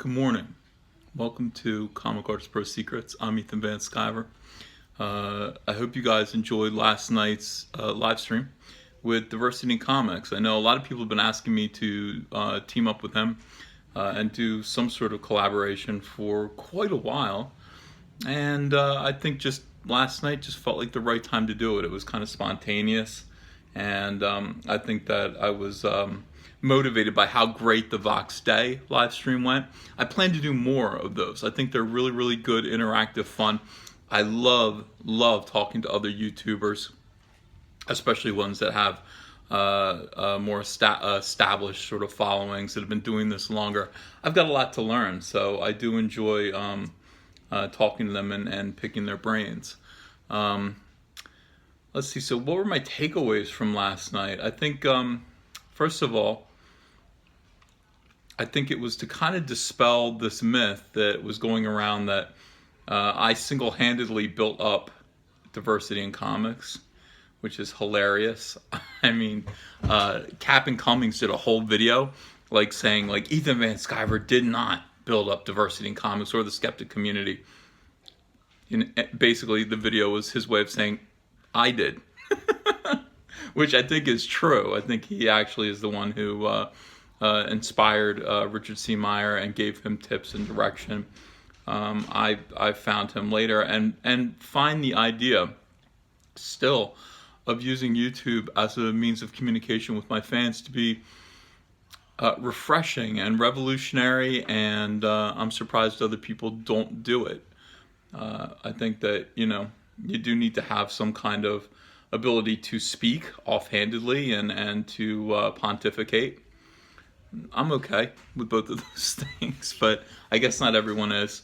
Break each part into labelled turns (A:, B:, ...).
A: Good morning. Welcome to Comic Artist Pro Secrets. I'm Ethan Van Sciver. I hope you guys enjoyed last night's live stream with Diversity in Comics. I know a lot of people have been asking me to team up with him and do some sort of collaboration for quite a while. And I think just last night just felt like the right time to do it. It was kind of spontaneous. And I think that I was motivated by how great the Vox Day live stream went. I plan to do more of those. I think they're really, really good, interactive, fun. I love talking to other YouTubers, especially ones that have more established sort of followings that have been doing this longer. I've got a lot to learn, so I do enjoy talking to them and picking their brains. Let's see, so what were my takeaways from last night? I think, first of all, I think it was to kind of dispel this myth that was going around that I single-handedly built up diversity in comics, which is hilarious. I mean, Captain Cummings did a whole video like saying like Ethan Van Sciver did not build up diversity in comics or the skeptic community. Basically, the video was his way of saying, I did. Which I think is true. I think he actually is the one who inspired Richard C. Meyer and gave him tips and direction. I found him later and find the idea still of using YouTube as a means of communication with my fans to be refreshing and revolutionary, and I'm surprised other people don't do it. I think that, you do need to have some kind of ability to speak offhandedly and to pontificate. I'm okay with both of those things, but I guess not everyone is.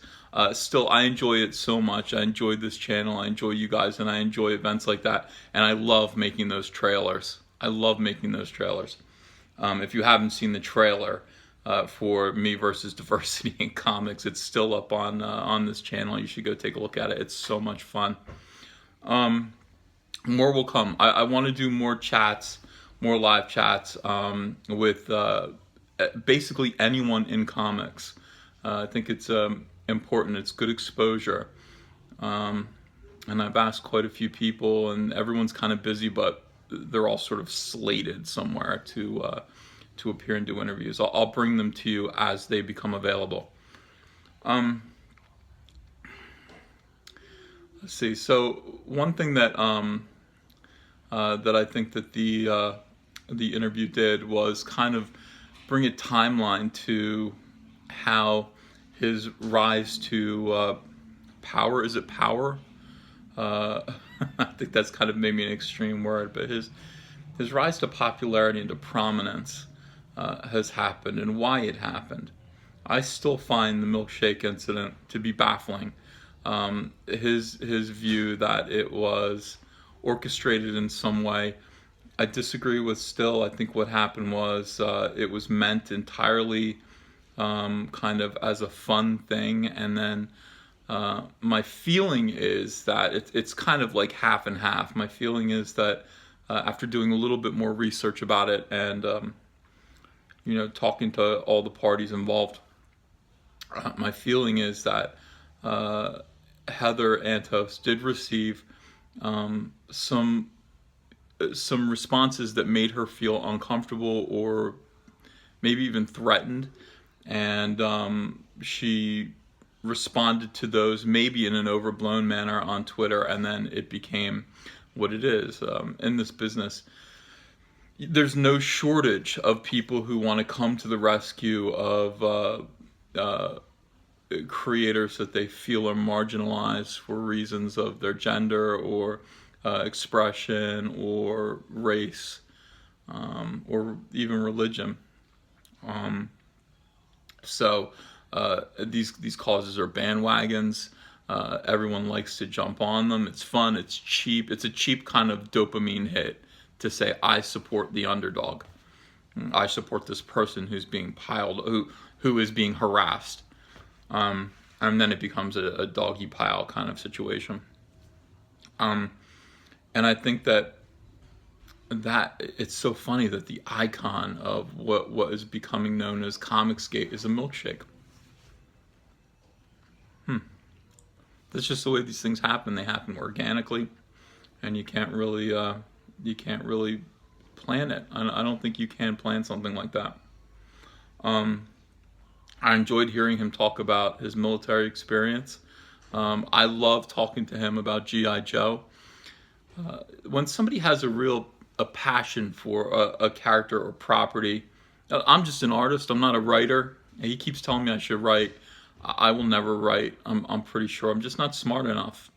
A: Still, I enjoy it so much. I enjoy this channel. I enjoy you guys, and I enjoy events like that. And I love making those trailers. If you haven't seen the trailer for me versus diversity in comics, it's still up on this channel. You should go take a look at it. It's so much fun. More will come. I want to do more chats, more live chats with basically anyone in comics. I think it's important. It's good exposure. And I've asked quite a few people, and everyone's kind of busy, but they're all sort of slated somewhere to appear and do interviews. I'll bring them to you as they become available. Let's see. So one thing that that I think that the interview did was kind of bring a timeline to how his rise to power. Is it power? I think that's kind of maybe an extreme word, but his rise to popularity and to prominence has happened, and why it happened. I still find the milkshake incident to be baffling. His view that it was orchestrated in some way, I disagree with still. I think what happened was it was meant entirely kind of as a fun thing, and then my feeling is that it's kind of like half and half. My feeling is that after doing a little bit more research about it and talking to all the parties involved, my feeling is that Heather Antos did receive some responses that made her feel uncomfortable or maybe even threatened, and she responded to those maybe in an overblown manner on Twitter, and then it became what it is. In this business, there's no shortage of people who want to come to the rescue of creators that they feel are marginalized for reasons of their gender or expression or race or even religion. So these causes are bandwagons. Everyone likes to jump on them. It's fun. It's cheap. It's a cheap kind of dopamine hit to say, I support the underdog. I support this person who's being who is being harassed. And then it becomes a doggy pile kind of situation. And I think that it's so funny that the icon of what is becoming known as Comicsgate is a milkshake. That's just the way these things happen. They happen organically, and you can't really plan it. I don't think you can plan something like that. I enjoyed hearing him talk about his military experience. I love talking to him about G.I. Joe. When somebody has a passion for a character or property, I'm just an artist. I'm not a writer. He keeps telling me I should write. I will never write. I'm pretty sure. I'm just not smart enough.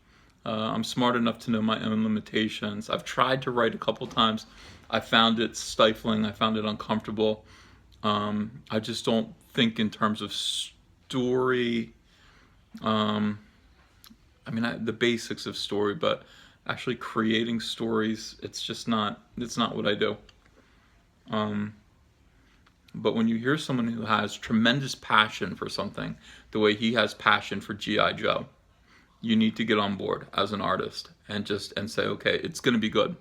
A: I'm smart enough to know my own limitations. I've tried to write a couple times. I found it stifling. I found it uncomfortable. I just don't think in terms of story. The basics of story, but actually creating stories, it's not what I do. But when you hear someone who has tremendous passion for something, the way he has passion for G.I. Joe, you need to get on board as an artist and say, okay, it's going to be good.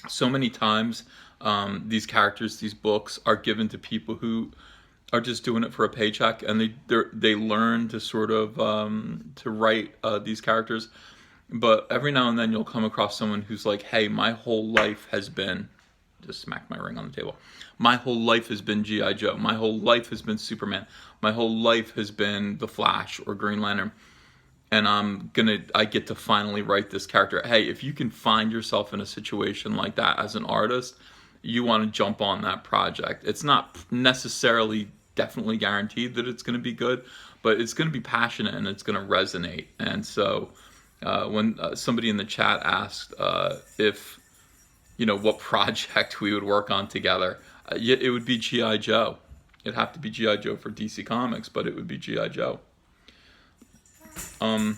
A: So many times, these characters, these books are given to people who are just doing it for a paycheck, and they learn to sort of to write these characters. But every now and then you'll come across someone who's like, hey, my whole life has been, just smack my ring on the table, my whole life has been G.I. Joe, my whole life has been Superman, my whole life has been The Flash or Green Lantern, and I get to finally write this character. Hey, if you can find yourself in a situation like that as an artist, you want to jump on that project. It's not necessarily definitely guaranteed that it's going to be good, but it's going to be passionate and it's going to resonate. And so when somebody in the chat asked if, what project we would work on together, it would be G.I. Joe. It'd have to be G.I. Joe for DC Comics, but it would be G.I. Joe. And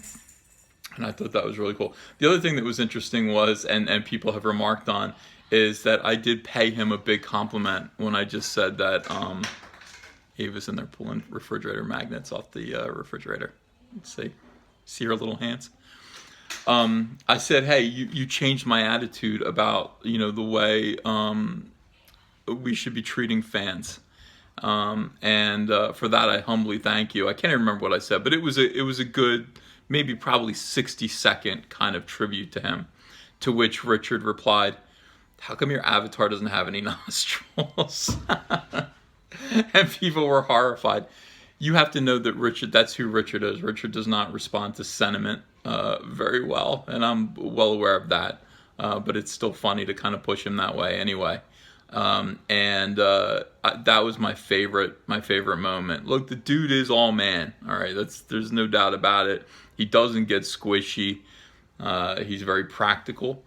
A: I thought that was really cool. The other thing that was interesting was, and people have remarked on, is that I did pay him a big compliment when I just said that Ava's in there pulling refrigerator magnets off the refrigerator. Let's see her little hands. I said, hey, you changed my attitude about, the way we should be treating fans. And for that, I humbly thank you. I can't even remember what I said, but it was a good, maybe probably 60-second kind of tribute to him, to which Richard replied, how come your avatar doesn't have any nostrils? And people were horrified. You have to know that Richard, that's who Richard is. Richard does not respond to sentiment very well, and I'm well aware of that. But it's still funny to kind of push him that way anyway. That was my favorite moment. Look, the dude is all man. All right, there's no doubt about it. He doesn't get squishy. He's very practical,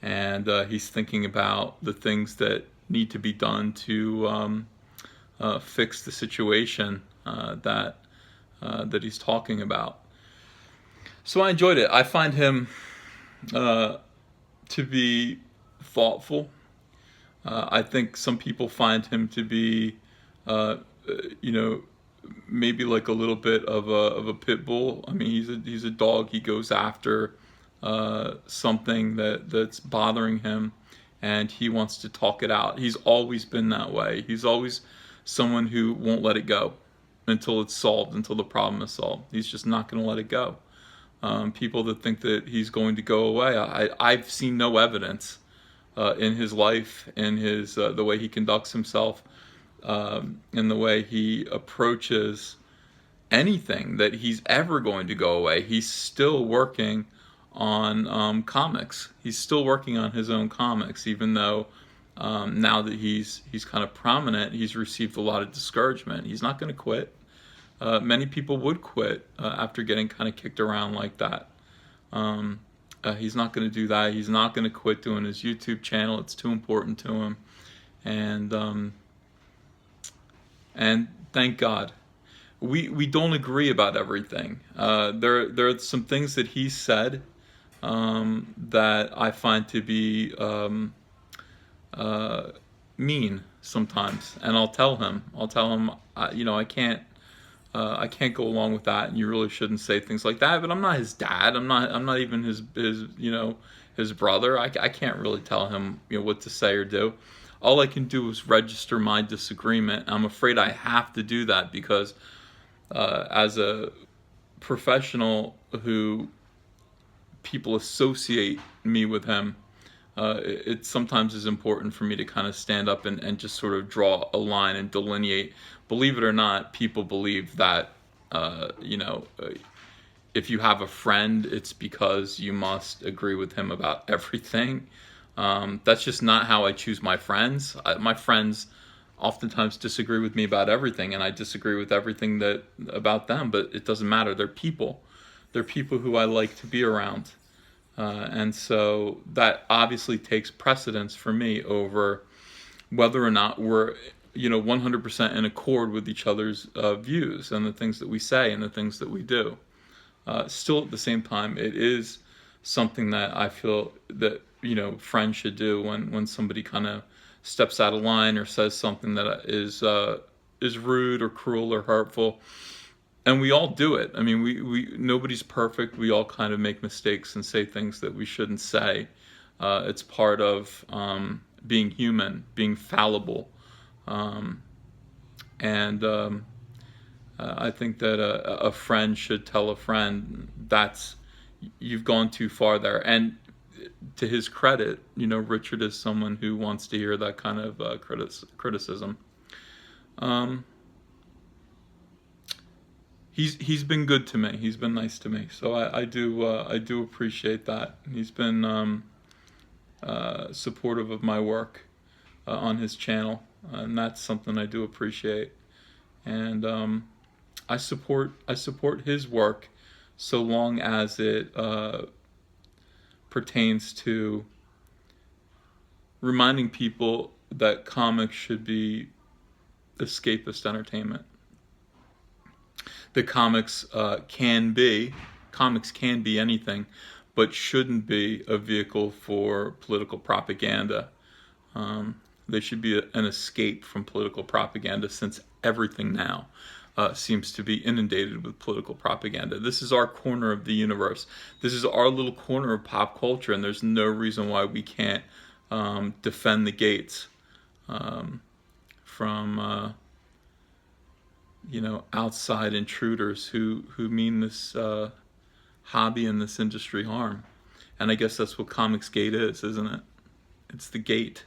A: and he's thinking about the things that need to be done to fix the situation that he's talking about. So I enjoyed it. I find him to be thoughtful. I think some people find him to be, maybe like a little bit of a pit bull. I mean, he's a dog. He goes after something that's bothering him, and he wants to talk it out. He's always been that way. He's always someone who won't let it go until it's solved, until the problem is solved. He's just not going to let it go. People that think that he's going to go away, I've seen no evidence in his life, in his the way he conducts himself, in the way he approaches anything, that he's ever going to go away. He's still working on comics. He's still working on his own comics, even though now that he's kind of prominent, he's received a lot of discouragement. He's not going to quit. Many people would quit after getting kind of kicked around like that. He's not going to do that. He's not going to quit doing his YouTube channel. It's too important to him. And thank God. We don't agree about everything. There are some things that he said that I find to be mean sometimes, and I'll tell him, I can't go along with that, and you really shouldn't say things like that. But I'm not his dad. I'm not even his brother. I can't really tell him what to say or do. All I can do is register my disagreement. I'm afraid I have to do that because as a professional who people associate me with him, it sometimes is important for me to kind of stand up and just sort of draw a line and delineate. Believe it or not, people believe that, if you have a friend, it's because you must agree with him about everything. That's just not how I choose my friends. My friends oftentimes disagree with me about everything, and I disagree with everything about them, but it doesn't matter. They're people. They're people who I like to be around. And so that obviously takes precedence for me over whether or not we're 100% in accord with each other's views and the things that we say and the things that we do. Still, at the same time, it is something that I feel that friends should do when somebody kind of steps out of line or says something that is rude or cruel or hurtful. And we all do it. I mean, we nobody's perfect. We all kind of make mistakes and say things that we shouldn't say. It's part of being human, being fallible. And I think that a friend should tell a friend, you've gone too far there. And to his credit, Richard is someone who wants to hear that kind of criticism. He's been good to me. He's been nice to me. So I do appreciate that. He's been supportive of my work on his channel, and that's something I do appreciate. And I support his work so long as it pertains to reminding people that comics should be escapist entertainment. The comics can be anything, but shouldn't be a vehicle for political propaganda. They should be an escape from political propaganda, since everything now seems to be inundated with political propaganda. This is our corner of the universe. This is our little corner of pop culture, and there's no reason why we can't defend the gates from outside intruders who mean this hobby and this industry harm. And I guess that's what Comicsgate is, isn't it? It's the gate.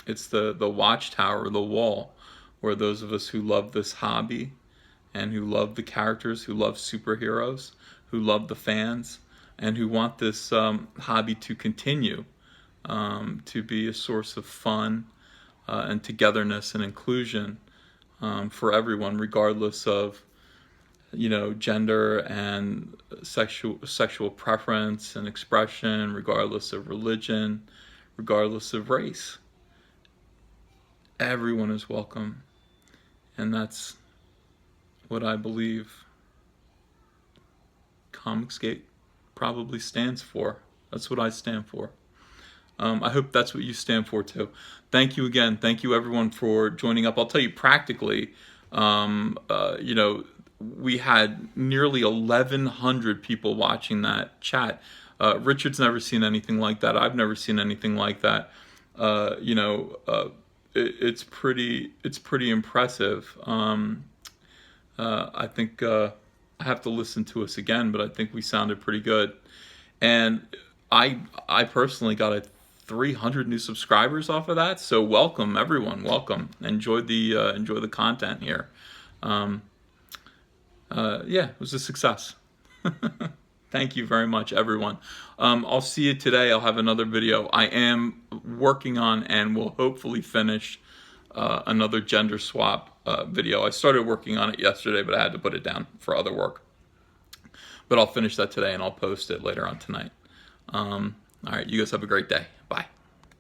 A: It's the watchtower, the wall, where those of us who love this hobby and who love the characters, who love superheroes, who love the fans, and who want this hobby to continue to be a source of fun and togetherness and inclusion for everyone, regardless of gender and sexual preference and expression, regardless of religion, regardless of race. Everyone is welcome, and that's what I believe Comicsgate probably stands for. That's what I stand for. I hope that's what you stand for too. Thank you again. Thank you everyone for joining up. I'll tell you practically, we had nearly 1,100 people watching that chat. Richard's never seen anything like that. I've never seen anything like that. It's pretty impressive. I think I have to listen to us again, but I think we sounded pretty good. And I personally got 300 new subscribers off of that. So welcome everyone, welcome. Enjoy the content here. Yeah, it was a success. Thank you very much, everyone. I'll see you today. I'll have another video. I am working on and will hopefully finish another gender swap video. I started working on it yesterday, but I had to put it down for other work. But I'll finish that today and I'll post it later on tonight. All right, you guys have a great day. Bye.